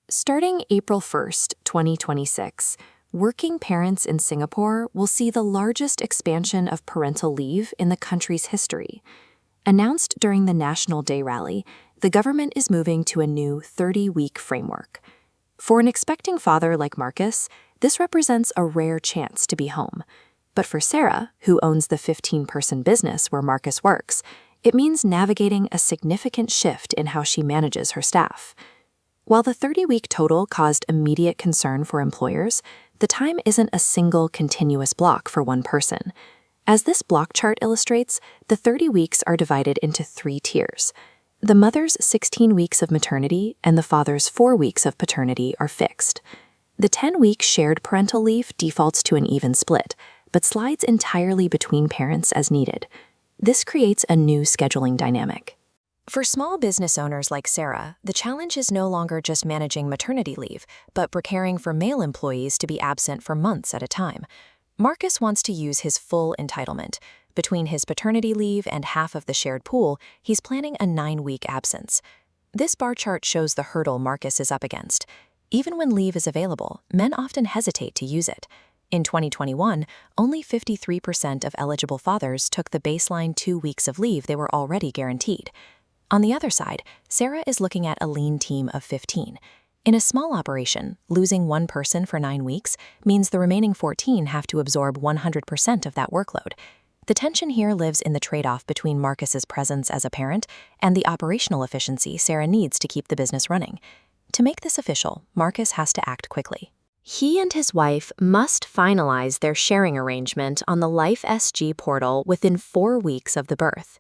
Starting April 1st, 2026, working parents in Singapore will see the largest expansion of parental leave in the country's history. Announced during the National Day rally, the government is moving to a new 30-week framework. For an expecting father like Marcus, this represents a rare chance to be home. But for Sarah, who owns the 15-person business where Marcus works, it means navigating a significant shift in how she manages her staff. While the 30-week total caused immediate concern for employers, the time isn't a single continuous block for one person. As this block chart illustrates, the 30 weeks are divided into 3 tiers. The mother's 16 weeks of maternity and the father's 4 weeks of paternity are fixed. The 10-week shared parental leave defaults to an even split, but slides entirely between parents as needed. This creates a new scheduling dynamic. For small business owners like Sarah, the challenge is no longer just managing maternity leave, but preparing for male employees to be absent for months at a time. Marcus wants to use his full entitlement. Between his paternity leave and half of the shared pool, he's planning a 9-week absence. This bar chart shows the hurdle Marcus is up against. Even when leave is available, men often hesitate to use it. In 2021, only 53% of eligible fathers took the baseline 2 weeks of leave they were already guaranteed. On the other side, Sarah is looking at a lean team of 15. In a small operation, losing one person for 9 weeks means the remaining 14 have to absorb 100% of that workload. The tension here lives in the trade-off between Marcus's presence as a parent and the operational efficiency Sarah needs to keep the business running. To make this official, Marcus has to act quickly. He and his wife must finalize their sharing arrangement on the Life SG portal within 4 weeks of the birth.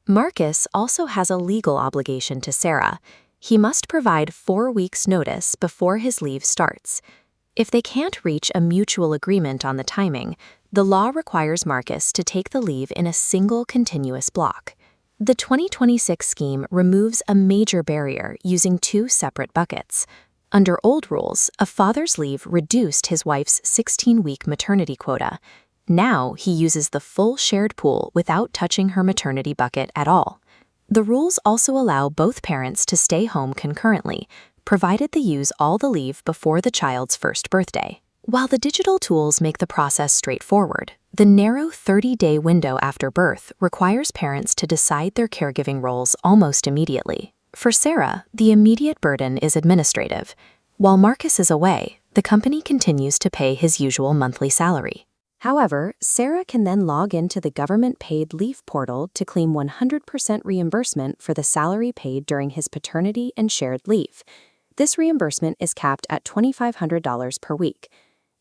Marcus also has a legal obligation to Sarah. He must provide 4 weeks' notice before his leave starts. If they can't reach a mutual agreement on the timing, the law requires Marcus to take the leave in a single continuous block. The 2026 scheme removes a major barrier using 2 separate buckets. Under old rules, a father's leave reduced his wife's 16-week maternity quota. Now he uses the full shared pool without touching her maternity bucket at all. The rules also allow both parents to stay home concurrently, provided they use all the leave before the child's first birthday. While the digital tools make the process straightforward, the narrow 30-day window after birth requires parents to decide their caregiving roles almost immediately. For Sarah, the immediate burden is administrative. While Marcus is away, the company continues to pay his usual monthly salary. However, Sarah can then log into the government-paid leave portal to claim 100% reimbursement for the salary paid during his paternity and shared leave. This reimbursement is capped at $2,500 per week.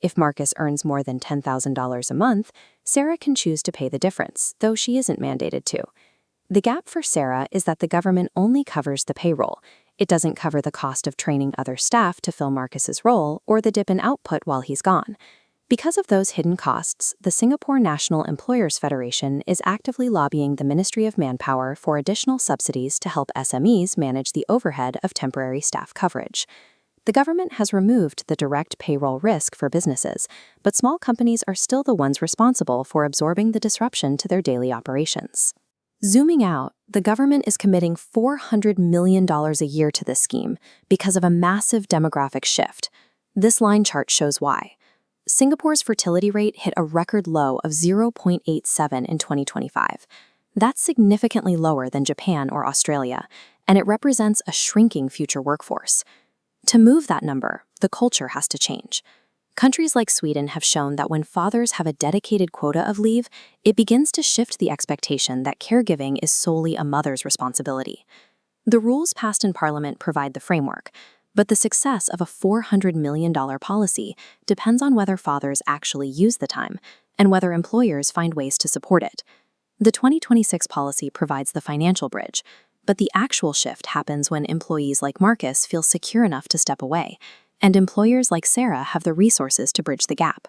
If Marcus earns more than $10,000 a month, Sarah can choose to pay the difference, though she isn't mandated to. The gap for Sarah is that the government only covers the payroll. It doesn't cover the cost of training other staff to fill Marcus's role or the dip in output while he's gone. Because of those hidden costs, the Singapore National Employers Federation is actively lobbying the Ministry of Manpower for additional subsidies to help SMEs manage the overhead of temporary staff coverage. The government has removed the direct payroll risk for businesses, but small companies are still the ones responsible for absorbing the disruption to their daily operations. Zooming out, the government is committing $400 million a year to this scheme because of a massive demographic shift. This line chart shows why. Singapore's fertility rate hit a record low of 0.87 in 2025. That's significantly lower than Japan or Australia, and it represents a shrinking future workforce. To move that number, the culture has to change. Countries like Sweden have shown that when fathers have a dedicated quota of leave, it begins to shift the expectation that caregiving is solely a mother's responsibility. The rules passed in Parliament provide the framework, but the success of a $400 million policy depends on whether fathers actually use the time and whether employers find ways to support it. The 2026 policy provides the financial bridge, but the actual shift happens when employees like Marcus feel secure enough to step away, and employers like Sarah have the resources to bridge the gap.